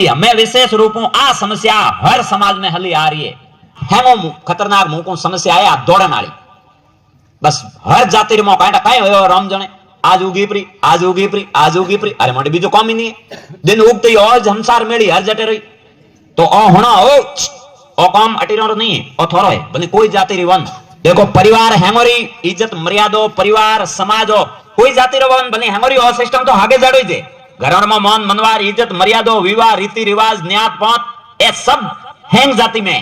हमें विशेष रूपों आ समस्या हर समाज में हली आ रही है। हेमो खतरनाक मुको समस्या है आ दौड़न वाली। बस हर जाति में कांटा कई हो राम जने आज उगी परी आज उगी परी आज उगी परी अरे मोटे बीजो कम ही नहीं है। दिन उगते और हमसार मेड़ी हर जटे रही तो ओ होना ओ काम अटीरो नहीं है ओ थोरो है बने कोई जाति री वन देखो परिवार हेमोरी इज्जत मर्यादो परिवार समाजो कोई जाति रो वन बने हेमोरी ओ सिस्टम तो आगे जड़ोई दे घर में मन मनवार इज्जत मर्यादो विवाह रीति रिवाज न्यात पात ये सब हैंग जाति में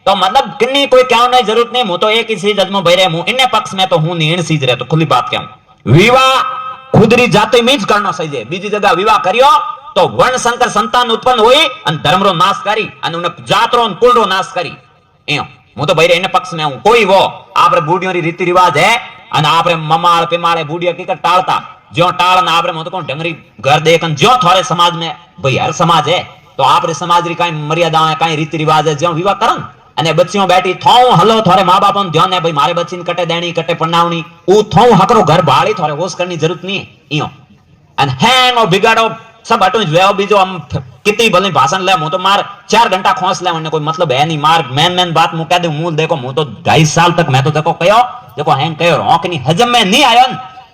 तो मतलब किन्नी कोई क्या नहीं जरूरत नहीं मु तो एक ही चीज अजमो भरे हूं इन्ने पक्ष में तो हूं नहीं इन चीज रहे तो खुली बात कहूं विवाह खुदरी जाति में ज करना सही है बीजी जगह विवाह करियो तो वर्ण संकर संतान उत्पन्न हुई और धर्म रो नाश करी और उन जात रो कुल रो नाश करी एयो हूं तो भरे इन पक्ष में हूं कोई वो आपरे बूढ़ियों री रीति रिवाज है और आपरे ममाल पिमाले बूढ़िया की टालता जो टाल ना आपरे मत को डंगरी घर देखन जो थोड़े समाज में भाई हर समाज है तो आपरे समाज री काई मर्यादा है काई रीति रिवाज है जो विवाह करन अने बच्चियों बैठी थों हलो थोड़े माँ बाप ध्यान है भाई मारे बच्ची ने कटे देनी कटे पढ़ावनी ऊ थों हकरो घर बाड़ी थोड़े होश करनी जरूरत नहीं इयो अन हैंग और बिगाड़ो सब हटो जो बीजो हम कितनी भले भाषण ले मु तो मार 4 घंटा खोस ले उन्हें कोई मतलब है नहीं मार मेन बात मु कह दे मु देखो मु तो 2.5 साल तक मैं तो देखो कयो देखो हैंग कयो रोक नहीं हजम में नहीं आयो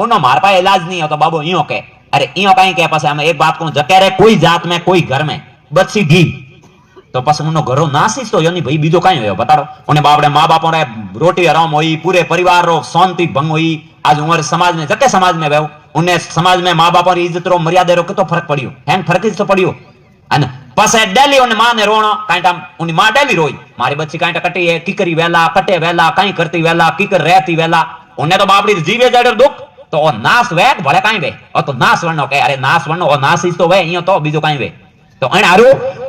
उनो मार पाए इलाज नहीं हो तो बाबू इयो के अरे इयो कहीं के पास हम एक बात को जके रे कोई जात में कोई घर में बच्ची घी तो पस उनो घरो नासीस तो योनी भाई बीजो काई होयो बताड़ो उन्हें बापड़े माँ बापों रे रोटी हराम होई पूरे परिवार रो शांति भंग होई आज उमर समाज में जके समाज में वेव उन्हें समाज में माँ बापों री इज्जत रो मर्यादा रो कितो फर्क पड़ियो हैंग फर्क तो पड़ियो अन पसे डेली उन मां ने रोणो कांटा उनी मां डेली रोई मारी बच्ची कांटा कटी है किकरी वेला कटे वेला काई करती वेला किकर रहती वेला उन्हें तो बापड़ी जीवे जड़र दुख तो ओ नाश वे भले काई वे ओ तो नाश वणनो के अरे नाश वणनो ओ नाश तो वे इयो तो बीजो काई वे तो अण हारू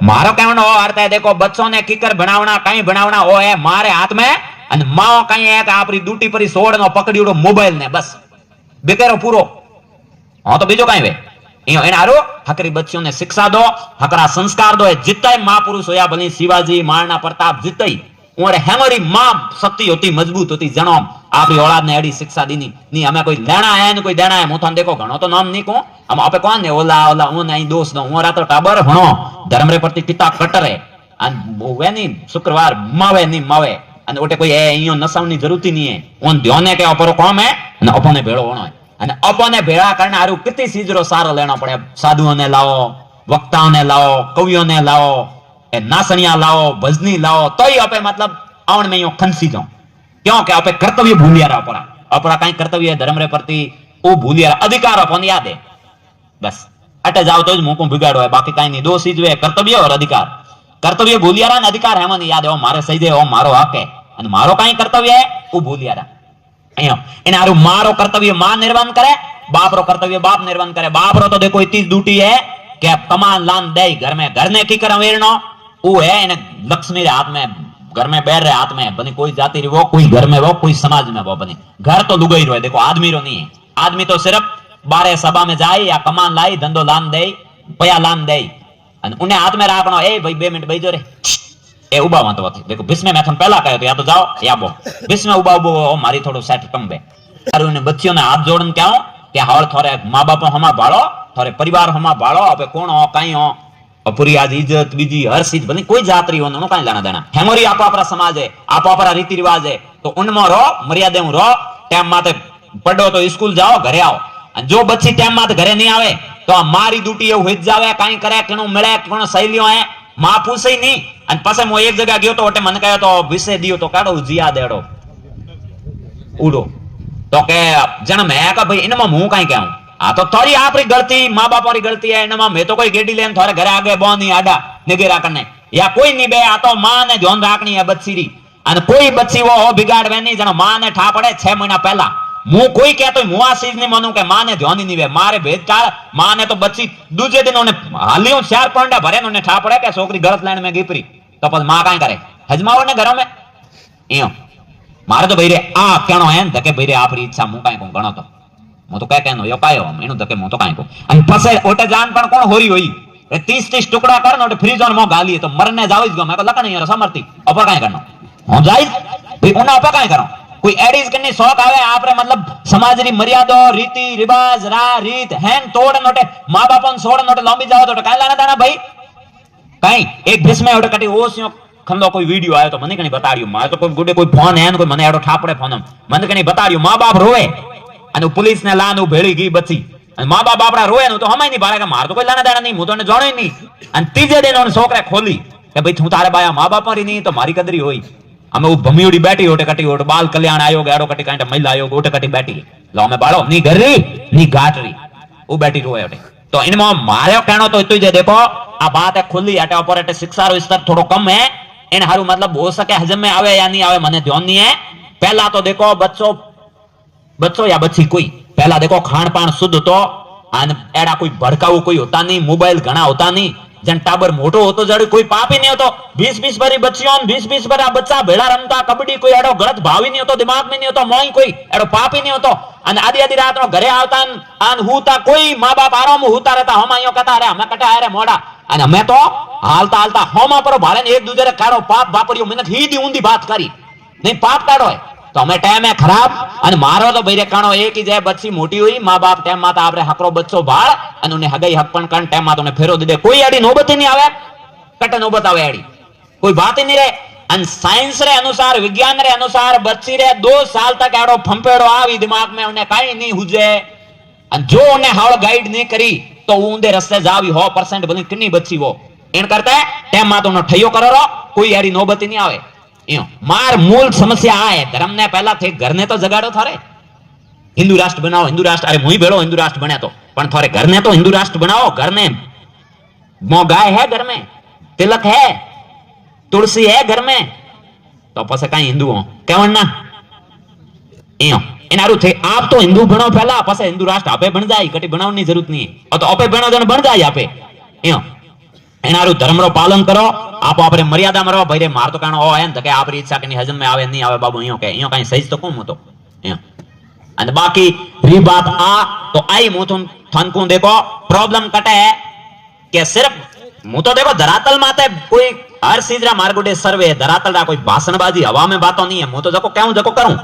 मारो कहनो अर्थ है देखो बच्चों ने किकर बनावना काई बनावना ओ है मारे हाथ में अन माओ काई है कि आपरी दूटी परी सोड़ नो पकड़ीड़ो मोबाइल ने बस बेकेरो पूरो हां तो बीजो काई वे इयो एन हारू हकरी बच्चियों ने शिक्षा दो हकरा संस्कार दो जितई महापुरुष होया भली शिवाजी महाराणा प्रताप जितई और हेमरी मां सती होती मजबूत होती जनो आपरी औलाद ने एडी शिक्षा दीनी नी हमें कोई लेना है न कोई देना है मुथन देखो घणो तो नाम नहीं को हम आपे कौन ने ओला ओला ऊ नहीं दोस्त नो ओरा तो टाबर हणो धर्म रे प्रति पिता कटरे अन बोवे नी शुक्रवार मावे नी मावे अन ओटे कोई ए इयो नसावनी जरूरत ही नहीं है ओन ध्याने के ऊपर कौम है न अपने भेड़ो होनो है अन अपने भेड़ा करने हारू कितनी चीजरो सारो लेना पड़े साधुओं ने लाओ वक्ताओं ने लाओ कवियों ने लाओ ए नासनिया लाओ भजनी लाओ तो ही आपे मतलब आवन में यो खंसी जाओ क्यों के आपे कर्तव्य भूलिया रहा पड़ा अपना कहीं कर्तव्य धर्म रे प्रति ओ भूलिया अधिकार अपन याद है बस अटे जाओ तो मुंह को बिगाड़ो है बाकी कहीं नहीं दो चीज वे कर्तव्य और अधिकार कर्तव्य भूलिया रहा अधिकार है मन याद है मारे सही दे मारो हक है अन मारो कहीं कर्तव्य है वो भूलिया रहा अयो इन हारू मारो कर्तव्य मां निर्वहन करे बाप रो कर्तव्य बाप निर्वहन करे बाप रो तो देखो इतनी ड्यूटी है कि कमान लान दे घर में घर ने की कर वेरनो वो है इन लक्ष्मी रे हाथ में घर में बैर रहे हाथ में बनी कोई जाति वो कोई घर में वो कोई समाज में वो बनी घर तो लुगाई रो है देखो आदमी रो नहीं है आदमी तो सिर्फ बारे सभा में जाए या कमान लाई धंधो लान दे पया लान दे उन्हें हाथ में राखनो ए भाई 2 मिनट बैठो रे ए उबा मत होती देखो बिस में मैं थम पहला कहो तो या तो जाओ या बो बिस में उबा उबो मारी थोड़ो सेट कम बे और उन्हें बच्चियों ने हाथ जोड़न क्या हो कि हाल थोड़े माँ बाप हमा बाड़ो थोड़े परिवार हमा बाड़ो अब कौन हो कहीं हो पूरी आज इज्जत बीजी हर चीज बनी कोई जात रही हो कहीं लेना देना हेमोरी आप अपना समाज है आप अपना रीति रिवाज है तो उनमें रो मर्यादा रो टाइम माते पढ़ो तो स्कूल जाओ घरे आओ जो बच्ची टाइम माते घरे नहीं आवे तो मारी ड्यूटी एवं हित जावे कहीं करे कणु मिले कणु सहेलियों है मां पूछे नहीं अन पासे मो एक जगह गयो तो ओटे मन कहो तो विषय दियो तो काढो जिया देड़ो उड़ो तो के जन मैं का भाई इनमा मुंह कहीं कहूं आ तो थोड़ी आपरी गलती माँ बाप री गलती है इनमा मैं तो कोई गेडी लेन थोड़े घरे आगे बो नहीं आडा निगेरा करने या कोई नहीं बे आ तो मां ने ध्यान राखनी है बच्ची री अन कोई बच्ची वो बिगाड़वे नहीं जनो मां ने ठा पड़े 6 महीना पहला मु कोई कहतो मुआ चीज नहीं मानू के मां ने ध्यान ही नहीं वे मारे भेद काल मां ने तो बच्ची दूजे दिन उन्हें हालियों 4 पंडा भरे उन्हें ठा पड़े के छोकरी गलत लाइन में गिपरी तो पस मां काई करे हजमाओ ने घरों में इयो मारे तो भईरे आ कहनो है धके भईरे आपरी इच्छा मु काई को गणो तो मु तो कह कहनो यो कायो एनु धके मु तो काई को अन पसे ओटे जान पण कोण होरी होई 30 टुकड़ा कर नोटे फ्रीज ऑन मो गाली तो मरने जाविस गो मैं को लकण यार समर्ती अपर काई करनो हो जाई भाई उना अपर काई करो कोई एडीज करने शौक आवे आपरे मतलब समाज री मर्यादा रीति रिवाज रा रीत हैन तोड़ नोटे मां बापन छोड़ नोटे लंबी जाओ तो काई लाना दाना भाई કઈ એક ભીસમે એવડે કટી ઓસ્યો ખંડો કોઈ વિડિયો આવ્યો તો મને કણી બતાડ્યું મારે તો કોઈ ગુડે કોઈ ફોન હે કોઈ મને એડો ઠાપડે ફોન મને કણી બતાડ્યું મા બાપ રોવે અને પોલીસ ને લાનું ભેળી ગઈ બચી અને મા બાપ આપડા રોવે નું તો હમાય નહીં બારે કે માર તો કોઈ લાના દાડા નહીં હું તો એને જાણે નહીં અને ત્રીજે દિન ઓને છોકરે ખોલી કે ભાઈ હું તારે બાયા મા બાપ મારી નહીં તો મારી કદરી હોય અમે ભમીઓડી બેઠી ઓટે કટી ઓટ બાલ કલ્યાણ આયોગ એડો કટી કાંટે મહિલા આયોગ ઓટે કટી બેઠી લો અમે બાળો ની ઘરરી ની ગાટરી ઓ બેઠી રોય ઓટે तो इनमें मारे कहना तो इतो जे देखो आ बात है खुली अटे ऑपरेटर शिक्षा रो स्तर थोड़ो कम है इन हारू मतलब हो सके हजम में आवे या नहीं आवे मने ध्यान नहीं है पहला तो देखो बच्चों या बच्ची कोई पहला देखो खान पान शुद्ध तो एड़ा कोई भड़काऊ कोई होता नहीं मोबाइल घना होता नहीं जन टाबर मोटो होतो जड़ कोई पाप ही नहीं होतो 20-20 बारी बच्चियों 20-20 बार बच्चा भेड़ा रमता कबड्डी कोई एड़ो गलत भाव ही नहीं होतो दिमाग में नहीं होतो मोई कोई एड़ो पाप ही नहीं होतो અને આધી આધી રાત નો ઘરે આવતા આન હુતા કોઈ માં બાપ આરામ હુતા રહેતા હમાયો કહેતા અરે અમે કટા અરે મોડા અને અમે તો હાલતા હાલતા હોમા પર ભાળે ને એક દૂજરે કાઢો પાપ વાપર્યો મને હીધી ઊંધી વાત કરી નહીં પાપ કાઢો તો અમે ટાઈમે ખરાબ અને મારો તો ભઈરે કાણો એક જ બચ્ચી મોટી हुई मां बाप ટાઈમ માં તો આપણે હકરો બચ્ચો ભાળ અને ઉને હગાઈ હક પણ કણ ટાઈમ માં તો ફેરો દે કોઈ આડી નોબત નહીં આવે કટ નોબત આવે આડી કોઈ વાત ही नहीं रहे અને સાયન્સ રે અનુસાર વિજ્ઞાન રે અનુસાર બચ્ચી રે 2 साल तक एड़ो फंपेड़ो आवी दिमाग में उन्हें काई नहीं हुजे અને જો उन्हें हवळ गाइड नहीं करी तो ऊंधे रस्ते जावी 100% भली कितनी बच्ची वो इन करता है टेम मा तो ठयो करो रो कोई यारी नौबती नहीं आवे यो मार मूल समस्या आ है धर्म ने पहला थे घर ने तो जगाड़ो थारे हिंदू राष्ट्र बनाओ हिंदू राष्ट्र अरे मुई भेड़ो हिंदू राष्ट्र बने तो पण थारे घर ने तो हिंदू राष्ट्र बनाओ घर ने मो गाय है घर में तिलक है तुलसी है घर में तो पसे कई हिंदू हो केवण ना एयो एनारू थे आप तो हिंदू बनो पहला पसे हिंदू राष्ट्र आपे बन जाए कटी बनावनी जरूरत नहीं है तो आपे बनो जन बन जाए आपे एयो एनारू धर्म रो पालन करो आप आपरे मर्यादा में रहो भाई रे मार तो कानो हो है न के आपरी इच्छा के हजम में आवे नहीं आवे बाबू एयो के एयो कई सही तो कोम तो एयो અને બાકી રી बात आ तो आई मु तुम थनकू देखो प्रॉब्लम कटे है કે सिर्फ मु तो देखो धरातल माते कोई हर चीज रा मार्गुडे सर्वे धरातल रा कोई भाषणबाजी हवा में बातों नहीं है मु तो जको कहूं जको करूं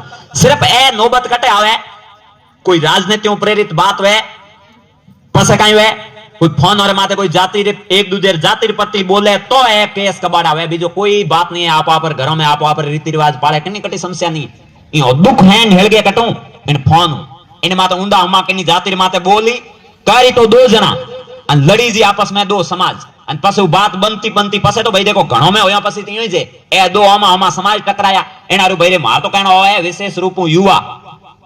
सिर्फ ए नौबत कटे आवे कोई राजनीतियों प्रेरित बात वे पसे काई वे कोई फोन और माते कोई जाति एक दूसरे जाति पति बोले तो ए केस कबाड़ आवे बीजो कोई बात नहीं है आप पर घरों में आप पर रीति रिवाज पाले कनी कटी समस्या नहीं ई दुख है हेलगे कटू इन फोन इन माते ऊंधा हमा कनी जाति माते बोली करी तो 2 जना अन लड़ी जी आपस में 2 समाज अन पसे बात बनती बनती पसे तो भाई देखो घणो में होया पसी तीयो जे ए 2 हमा समाज टकराया एनारू भाई रे मार तो कहनो होय विशेष रूप युवा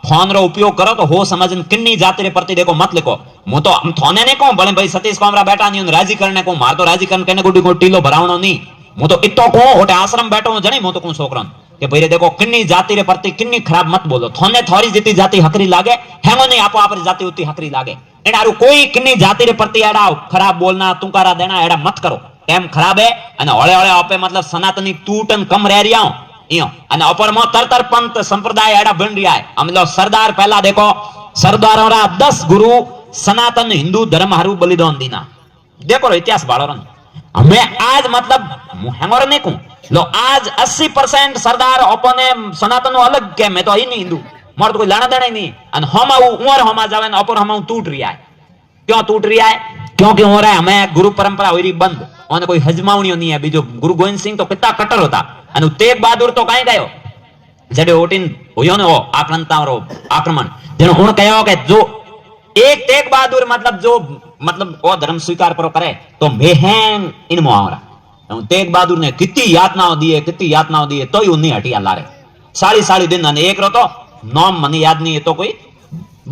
फोन रो उपयोग करो तो हो समझन किन्नी जाति रे प्रति देखो मत लिखो मु तो हम थोने ने को भले भाई सतीश कोमरा बैठा नहीं राजी करने को मार तो राजी करने कने गुडी को टीलो भरावणो नहीं मु तो इतो को ओटे आश्रम बैठो जणी मु तो को छोकरन के भाई रे देखो किन्नी जाति रे प्रति किन्नी खराब मत बोलो थोने थोड़ी जिती जाति हकरी लागे हेमो नहीं आपो आपरी जाति उती हकरी लागे एनारू कोई किन्नी जाति रे प्रति एड़ा खराब बोलना तुकारा देना एड़ा मत करो टेम खराब है अने हळे हळे आपे मतलब सनातनी टूटन कम रह रिया इयो अने अपर मो तरतर पंथ संप्रदाय एड़ा बन रिया है हम लोग सरदार पहला देखो सरदारों रा 10 गुरु सनातन हिंदू धर्म हारू बलिदान दीना देखो इतिहास बाळोरन हमें आज मतलब हेंगोर ने को लो आज 80% सरदार अपने सनातन अलग के मैं तो ही नहीं हिंदू मोर तो कोई लाना देना ही नहीं अन हमा उमर हमा जावे न अपर हमा टूट रिया है क्यों टूट रिया है क्योंकि हो रहा है हमें गुरु परंपरा होरी बंद ओने कोई हजमावणियो नहीं है बीजो गुरु गोविंद सिंह तो कितना कट्टर होता अनु तेग बहादुर तो काई गयो जडे ओटिन होयो ने ओ आक्रांतारो आक्रमण जेनो हुण कयो के जो एक तेग बहादुर मतलब ओ धर्म स्वीकार करो करे तो मेहन इन मोहरा तेग बहादुर ने कितनी यातनाओं दिए तो ही उन्हीं हटिया लारे सारी दिन अने एक रो तो नाम मने याद नहीं है तो कोई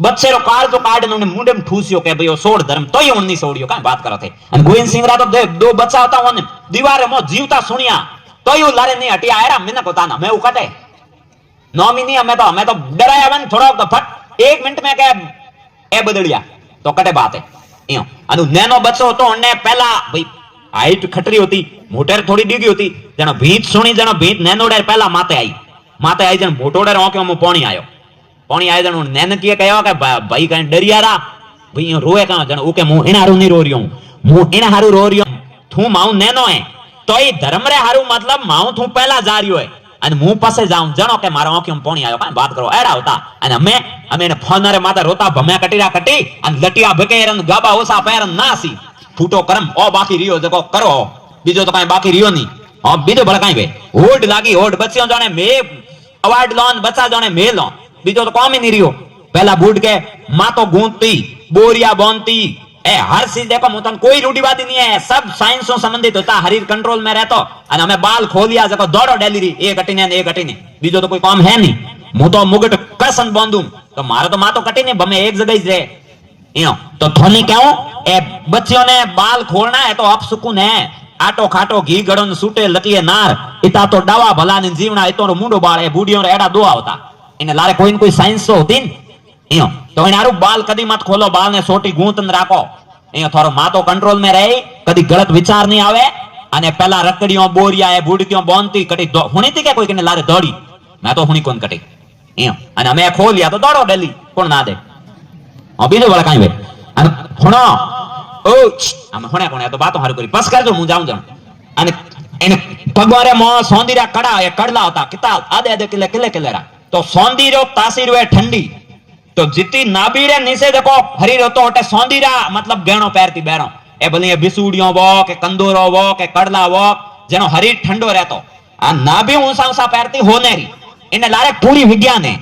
बच्चे रो काल तो काट ने मुंडे में ठूसियो के भाई सोड़ धर्म तो ही उन्हीं सोड़ियो का बात करो थे अन गोविंद सिंह रा तो 2 बच्चा होता ओने दीवार मो जीवता सुनिया तो ही लारे नहीं हटिया आया मैंने कोता ना मैं उकटे नॉमी नहीं हमें तो डराया वन थोड़ा तो फट 1 मिनट में के ए बदलिया तो कटे बात है यो अनु नैनो बच्चो तो ओने पहला भाई हाइट खटरी होती मोटर थोड़ी डीगी होती जनो भीत सुनी जनो भीत नैनोडे पहला माते आई जन मोटोडे ओके मो पानी आयो जन नैन किए कहो के भाई कहीं डरिया रा भाई रोए कहां जन ओके मु इना हारू नहीं रो रियो मु इना हारू रो रियो थू माऊ नैनो है तो ई धर्म रे हारू मतलब माऊ थू पहला जा रियो है अने मु पासे जाऊं जनो के मारो ओके मो पानी आयो का बात करो एड़ा होता अने हमें फोन रे माता रोता भम्या कटीरा कटी अने लटिया भकेरन गाबा ओसा पैरन नासी फूटो करम ओ बाकी रियो जको करो બીજો તો કાંઈ બાકી રહ્યો નહીં. હા બીજો ભલે કાંઈ ભાઈ હોડ લાગી હોડ બચ્યો જાણે મે અવાર્ડ લોન બચા જાણે મે લો બીજો તો કોમ नहीं રહ્યો. पहला बूढ़ के माँ तो गूंथती बोरिया बोनती ए हर चीज देखो मुतन कोई रूढ़िवादी नहीं है, सब साइंस से संबंधित होता, शरीर कंट्रोल में रहता અને અમે બાલ ખોલિયા જકો દોડો ડેલી એ કટીને બીજો તો કોઈ કામ હે નહીં. હું તો મુગટ કસન બાંધું તો મારે તો માં તો કટીને બમે એક જગ્યાએ જ રહે ઈનો તો થોની કેવું એ બચ્ચોને બાલ ખોલના है तो अपसुकून है. आटो खाटो घी गड़न सूटे लटिए नार इता तो डावा भला ने जीवना इतो मुंडो बाळ ए बूढ़ियों रे एड़ा दो आवता इने लारे कोई न कोई साइंस तो होती न ईयो तो इन आरू बाल कदी मत खोलो, बाल ने सोटी गूंथन राखो ईयो थारो मां तो कंट्रोल में रही, कदी गलत विचार नहीं आवे. અને પેલા રકડીઓ બોરિયા એ બુડકીઓ બોનતી કટી હુણી તી કે કોઈ કને લારે દોડી મેં તો હુણી કોણ કટી ઈયો અને અમે ખોલ્યા તો દોડો ડેલી કોણ ના દે. હા બીજો વાળા કાઈ વે અને હુણો ઓ અમે હુણે કોણે તો વાતો હારું કરી બસ કરજો હું જાઉં અને એને પગવારે મો સોંદીરા કડા એ કડલા હતા કિતાબ આદે આદે કિલે કિલેરા તો સોંદીરો તાસીર વે ઠંડી तो जितनी नाबीरे नीचे देखो हरी रतो ओटे सोंदीरा मतलब गहणो पैरती बेरो ए भले बिसूड़ियों वो के कंदोरो वो के कड़ला वो जेनो हरी ठंडो रहतो आ नाबी ऊंसा ऊंसा पैरती होनेरी इने लारे पूरी विज्ञान है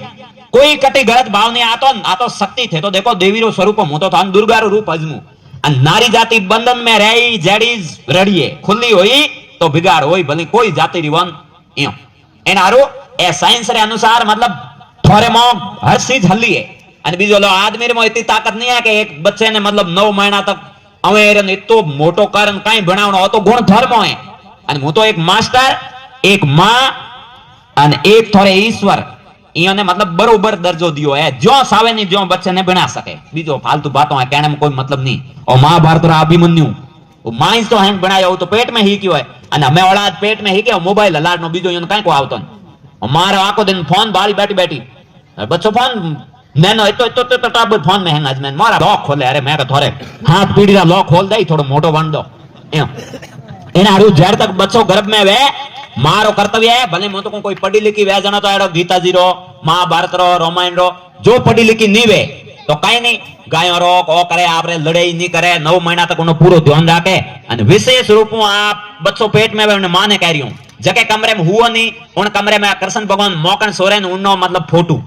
कोई कटी गलत भाव नहीं आतो शक्ति थे तो देखो देवी रो स्वरूप मु तो थान दुर्गा रो रूप अजमू आ नारी जाति बंधन में रही जेडीज रड़िए खुली हुई तो बिगाड़ होई भले कोई जाति रिवन इयो एनारो ए साइंस रे अनुसार मतलब थोरे मो हर चीज हल्ली है અને બીજો લો આદમી માં એટલી તાકાત નહીં હે કે એક બચ્ચે ને મતલબ 9 મહિના તક અવેર ને તો મોટો કારણ કાઈ ભણાવણો હતો ગુણ ધર્મ હે અને હું તો એક માસ્ટર એક માં અને એક થોરે ઈશ્વર ઈયોને મતલબ બરોબર દરજો દિયો હે જો સાવે ની જો બચ્ચે ને ભણા શકે બીજો फालतू बातों है कहने में कोई मतलब नहीं. और महाभारत रा अभिमन्यु वो माइस तो हेंग बनायो तो पेट में ही क्यों है અને અમે ઓળા પેટ में ही के मोबाइल हलाड़ नो બીજો ઈયોને કાઈ કો આવતો મારો આખો દિન ફોન બારી બેઠી બેઠી બચ્ચો ફોन नैनो तो टाबर फोन में हैंग आज मैं मारा लॉक खोले अरे मैं थोड़े हाथ पीढ़ी का लॉक खोल दे थोड़ा मोटो बन दो इन आरू जड़ तक बच्चों गर्भ में वे मारो कर्तव्य है भले मो तो कोई पढ़ी लिखी वे जाना तो एडो गीता जी रो महाभारत रो रामायण रो जो पढ़ी लिखी नहीं वे तो कई नहीं गायों रो को करे आपरे लड़ाई नहीं करे 9 महीना तक उन्हें पूरा ध्यान रखे और विशेष रूप में आप बच्चों पेट में वे माने कह रही हूँ जके कमरे में हुआ नहीं उन कमरे में कृष्ण भगवान मोकन सोरेन उन्नो मतलब फोटो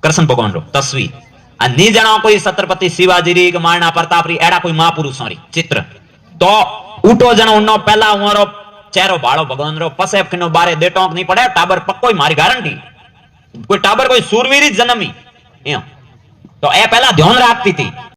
कृष्ण भगवान रो तस्वीर नी जणो कोई छत्रपति शिवाजी री महाराणा प्रताप री एड़ा कोई महापुरुषों री चित्र तो उठो जणो उन्नो पहला उरो चेहरो भाड़ो भगवान रो पसे खिनो बारे दे टोंक नहीं पड़े टाबर पक्को मारी गारंटी कोई टाबर कोई सूरवीर जन्मी तो ए पहला ध्यान रखती थी.